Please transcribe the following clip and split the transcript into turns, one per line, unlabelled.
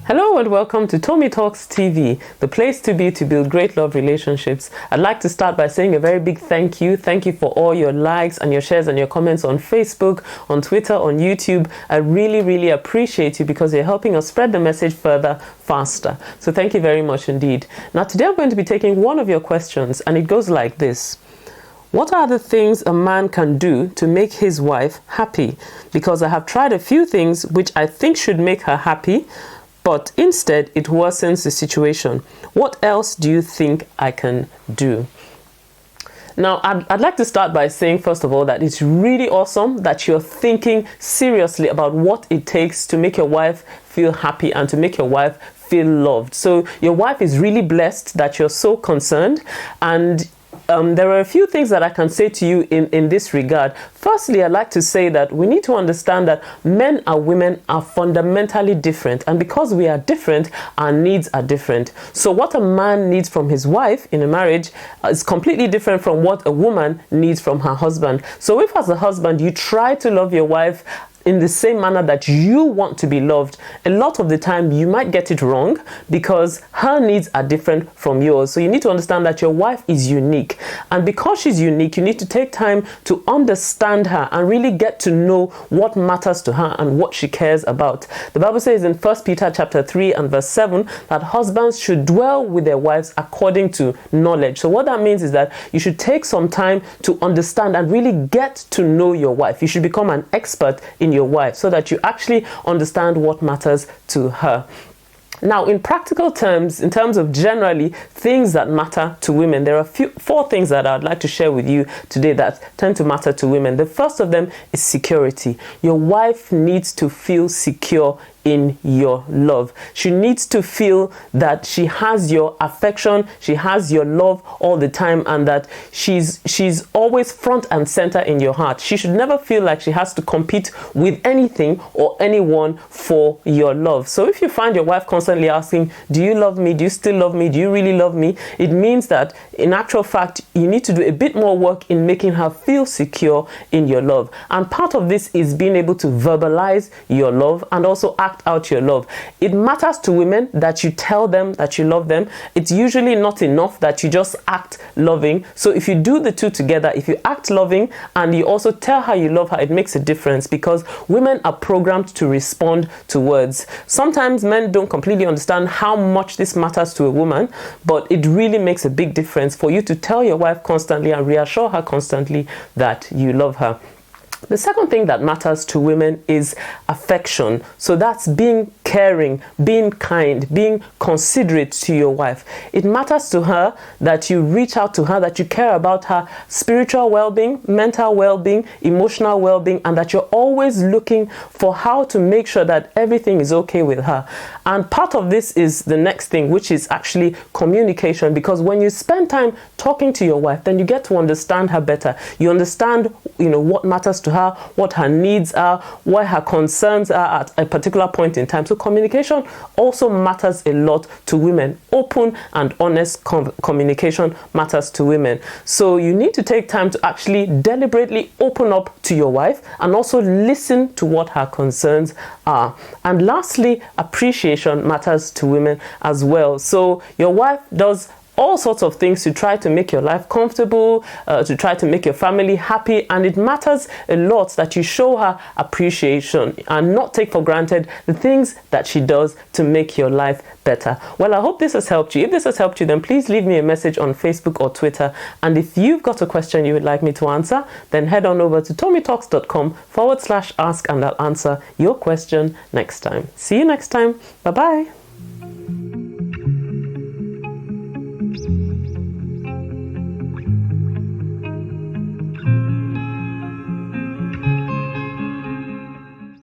Hello and welcome to Tomi Talks TV, the place to be to build great love relationships. I'd like to start by saying a very big thank you. Thank you for all your likes and your shares and your comments on Facebook, on Twitter, on YouTube. I really appreciate you because you're helping us spread the message further, faster. So thank you very much indeed. Now today I'm going to be taking one of your questions and it goes like this. What are the things a man can do to make his wife happy? Because I have tried a few things which I think should make her happy, but instead it worsens the situation. What else do you think I can do? Now, I'd like to start by saying, first of all, that it's really awesome that you're thinking seriously about what it takes to make your wife feel happy and to make your wife feel loved. So your wife is really blessed that you're so concerned, and there are a few things that I can say to you in this regard. Firstly, I'd like to say that we need to understand that men and women are fundamentally different. And because we are different, our needs are different. So what a man needs from his wife in a marriage is completely different from what a woman needs from her husband. So if as a husband, you try to love your wife in the same manner that you want to be loved, a lot of the time you might get it wrong because her needs are different from yours. So you need to understand that your wife is unique, and because she's unique, you need to take time to understand her and really get to know what matters to her and what she cares about. The Bible says in 1 Peter chapter 3 and verse 7 that husbands should dwell with their wives according to knowledge. So what that means is that you should take some time to understand and really get to know your wife. You should become an expert in your wife so that you actually understand what matters to her. Now, in practical terms, in terms of generally things that matter to women, there are four things that I'd like to share with you today that tend to matter to women. The first of them is security. Your wife needs to feel secure in your love. She needs to feel that she has your affection, she has your love all the time, and that she's always front and center in your heart. She should never feel like she has to compete with anything or anyone for your love. So if you find your wife constantly asking, do you love me? Do you still love me? Do you really love me? It means that in actual fact, you need to do a bit more work in making her feel secure in your love. And part of this is being able to verbalize your love and also act out your love. It matters to women that you tell them that you love them. It's usually not enough that you just act loving. So if you do the two together, if you act loving and you also tell her you love her, it makes a difference because women are programmed to respond to words. Sometimes men don't completely understand how much this matters to a woman, but it really makes a big difference for you to tell your wife constantly and reassure her constantly that you love her. The second thing that matters to women is affection. So that's being caring, being kind, being considerate to your wife. It matters to her that you reach out to her, that you care about her spiritual well-being, mental well-being, emotional well-being, and that you're always looking for how to make sure that everything is okay with her. And part of this is the next thing, which is actually communication, because when you spend time talking to your wife, then you get to understand her better. You understand, what matters to her, what her needs are, what her concerns are at a particular point in time. So communication also matters a lot to women. Open and honest communication matters to women. So you need to take time to actually deliberately open up to your wife and also listen to what her concerns are. And lastly, appreciation matters to women as well. So your wife does all sorts of things to try to make your life comfortable, to try to make your family happy, and it matters a lot that you show her appreciation and not take for granted the things that she does to make your life better. Well, I hope this has helped you. If this has helped you, then please leave me a message on Facebook or Twitter. And if you've got a question you would like me to answer, then head on over to tomitalks.com/ask and I'll answer your question next time. See you next time. Bye-bye.